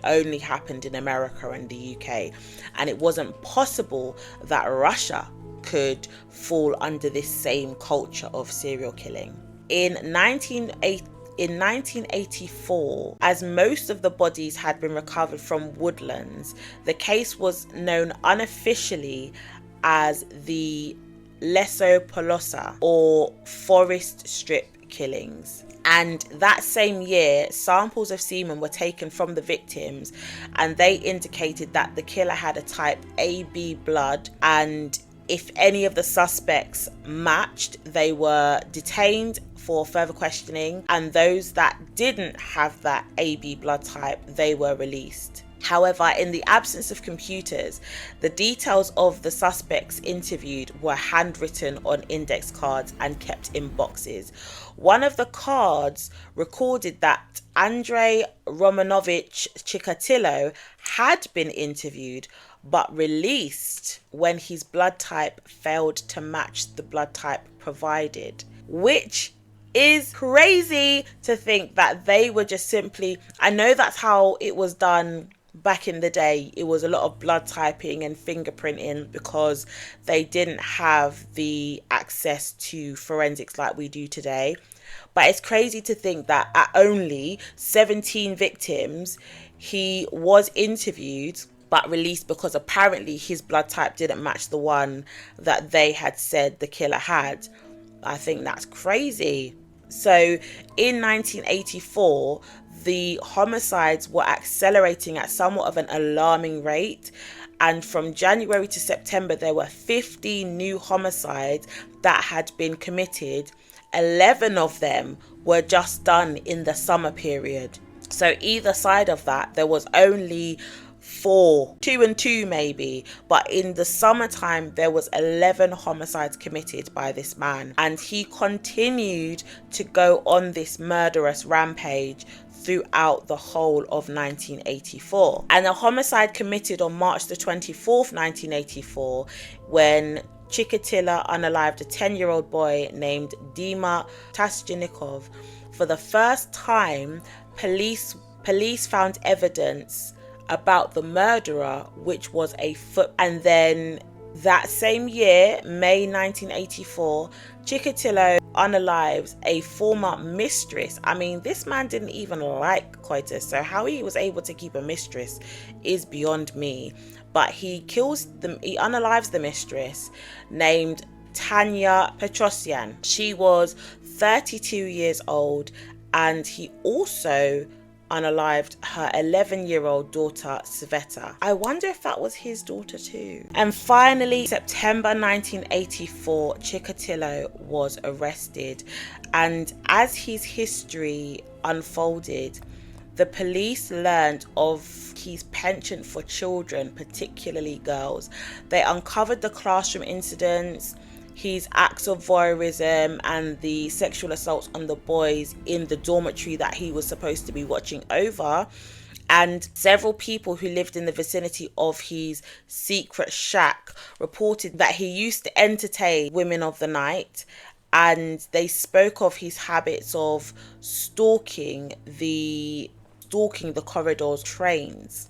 only happened in America and the UK, and it wasn't possible that Russia could fall under this same culture of serial killing. In 1984, as most of the bodies had been recovered from woodlands, the case was known unofficially as the Lesopolosa, or forest strip killings. And that same year, samples of semen were taken from the victims, and they indicated that the killer had a type AB blood, and if any of the suspects matched, they were detained for further questioning, and those that didn't have that AB blood type, they were released. However, in the absence of computers, the details of the suspects interviewed were handwritten on index cards and kept in boxes. One of the cards recorded that Andrei Romanovich Chikatilo had been interviewed but released when his blood type failed to match the blood type provided, which is crazy to think that they were just simply, I know that's how it was done back in the day. It was a lot of blood typing and fingerprinting because they didn't have the access to forensics like we do today. But it's crazy to think that at only 17 victims, he was interviewed but released because apparently his blood type didn't match the one that they had said the killer had. I think that's crazy. So in 1984, the homicides were accelerating at somewhat of an alarming rate. And from January to September, there were 50 new homicides that had been committed. 11 of them were just done in the summer period. So either side of that, there was only 4, 2 and 2 maybe, but in the summertime there was 11 homicides committed by this man, and he continued to go on this murderous rampage throughout the whole of 1984. And a homicide committed on March the 24th, 1984, when Chikatilo unalived a 10-year-old boy named Dima Tasjenikov. For the first time, police found evidence about the murderer, which was a foot. And then that same year, May 1984, Chikatilo unalives a former mistress. I mean, this man didn't even like coitus, so how he was able to keep a mistress is beyond me. But he unalives the mistress named Tanya Petrosyan. She was 32 years old, and he also unalived her 11-year-old daughter Sveta. I wonder if that was his daughter too. And finally, September 1984, Chikatilo was arrested, and as his history unfolded, the police learned of his penchant for children, particularly girls. They uncovered the classroom incidents, his acts of voyeurism, and the sexual assaults on the boys in the dormitory that he was supposed to be watching over. And several people who lived in the vicinity of his secret shack reported that he used to entertain women of the night, and they spoke of his habits of stalking the corridors, trains.